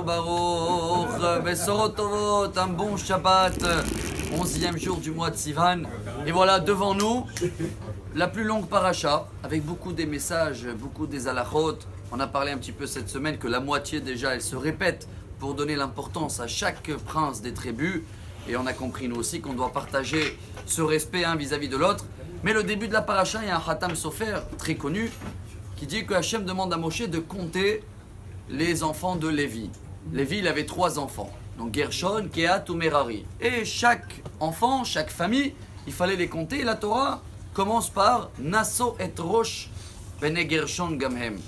Baruch, Besorot Tovot, un bon Shabbat, 11e jour du mois de Sivan. Et voilà devant nous la plus longue paracha, avec beaucoup des messages, beaucoup des halachot. On a parlé un petit peu cette semaine que la moitié déjà elle se répète pour donner l'importance à chaque prince des tribus. Et on a compris nous aussi qu'on doit partager ce respect un vis-à-vis de l'autre. Mais le début de la paracha, il y a un Khatam Sofer très connu qui dit que Hachem demande à Moshe de compter les enfants de Lévi. Lévi, il avait 3 enfants, donc Gershon, Kehat ou Merari. Et chaque enfant, chaque famille, il fallait les compter. Et la Torah commence par Naso et Rosh Bene Gershon Gamhem.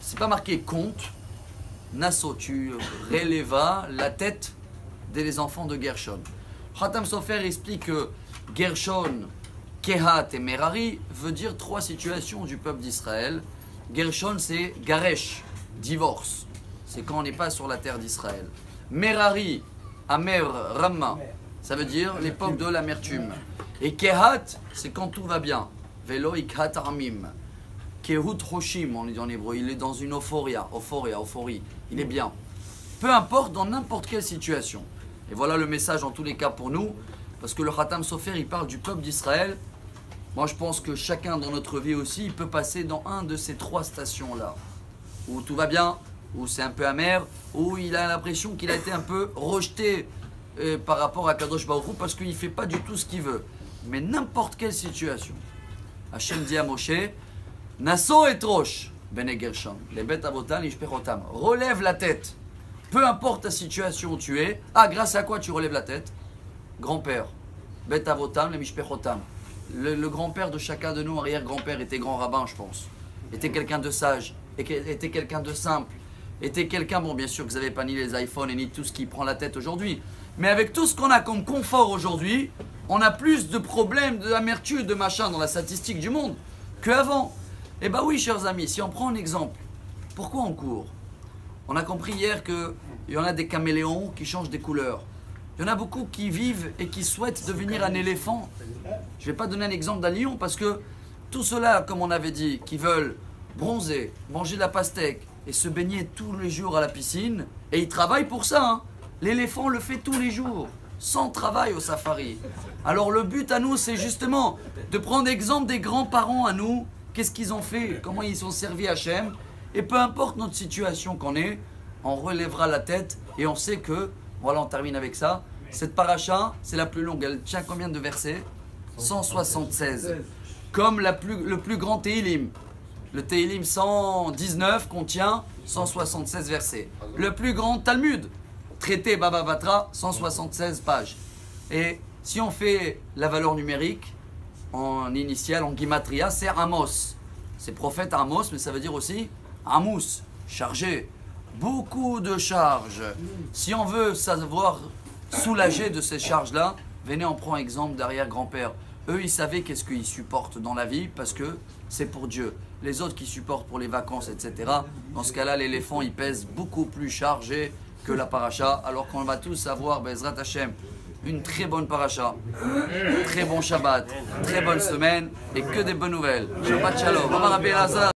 C'est pas marqué compte. Naso, tu relèvas la tête des enfants de Gershon. Khatam Sofer explique que Gershon, Kehat et Merari veut dire 3 situations du peuple d'Israël. Gershon, c'est Garesh, divorce. C'est quand on n'est pas sur la terre d'Israël. Merari, Amer, Ramma, ça veut dire l'époque de l'amertume. Et Kehat, c'est quand tout va bien. Velo ikhat armim. Kehut Hoshim, on dit en hébreu. Il est dans une euphorie. Il est bien. Peu importe, dans n'importe quelle situation. Et voilà le message en tous les cas pour nous. Parce que le Khatam Sofer, il parle du peuple d'Israël. Moi, je pense que chacun dans notre vie aussi, il peut passer dans un de ces 3 stations-là. Où tout va bien, où c'est un peu amer, où il a l'impression qu'il a été un peu rejeté par rapport à Kadosh Baruch Hu parce qu'il ne fait pas du tout ce qu'il veut. Mais n'importe quelle situation. Hachem dit à Moshe, Naso et Rosh, Bene Gershon, les bêtes avotan, ishpechotam. Relève la tête. Peu importe ta situation où tu es. Ah, grâce à quoi tu relèves la tête? Grand-père. Bet avotam, les mishpechotam. Le grand-père de chacun de nous, arrière-grand-père, était grand rabbin, je pense. Était quelqu'un de sage. Était quelqu'un de simple. Était quelqu'un, bon, bien sûr que vous n'avez pas ni les iPhones et ni tout ce qui prend la tête aujourd'hui. Mais avec tout ce qu'on a comme confort aujourd'hui, on a plus de problèmes, d'amertume, de machin dans la statistique du monde qu'avant. Eh bien oui, chers amis, si on prend un exemple, pourquoi on court? On a compris hier qu'il y en a des caméléons qui changent des couleurs. Il y en a beaucoup qui vivent et qui souhaitent devenir un éléphant. Je ne vais pas donner un exemple d'un lion parce que tout cela, comme on avait dit, qui veulent bronzer, manger de la pastèque et se baigner tous les jours à la piscine, et ils travaillent pour ça. Hein. L'éléphant le fait tous les jours, sans travail au safari. Alors le but à nous, c'est justement de prendre exemple des grands-parents à nous. Qu'est-ce qu'ils ont fait? Comment ils sont servis à Hachem? Et peu importe notre situation qu'on est, on relèvera la tête et on sait que, voilà, on termine avec ça. Cette paracha, c'est la plus longue. Elle tient combien de versets? 176. Comme le plus grand Tehillim. Le Tehillim 119 contient 176 versets. Le plus grand Talmud, traité Baba Batra, 176 pages. Et si on fait la valeur numérique, en initial, en Gimatria, c'est Amos. C'est prophète Amos, mais ça veut dire aussi Amos, chargé. Beaucoup de charges. Si on veut savoir soulager de ces charges-là, venez, on prend exemple d'arrière-grand-père. Eux, ils savaient qu'est-ce qu'ils supportent dans la vie parce que c'est pour Dieu. Les autres qui supportent pour les vacances, etc. Dans ce cas-là, l'éléphant, il pèse beaucoup plus chargé que la paracha. Alors qu'on va tous avoir, Bezrat Hashem, une très bonne paracha, très bon Shabbat, très bonne semaine et que des bonnes nouvelles. Shabbat Shalom.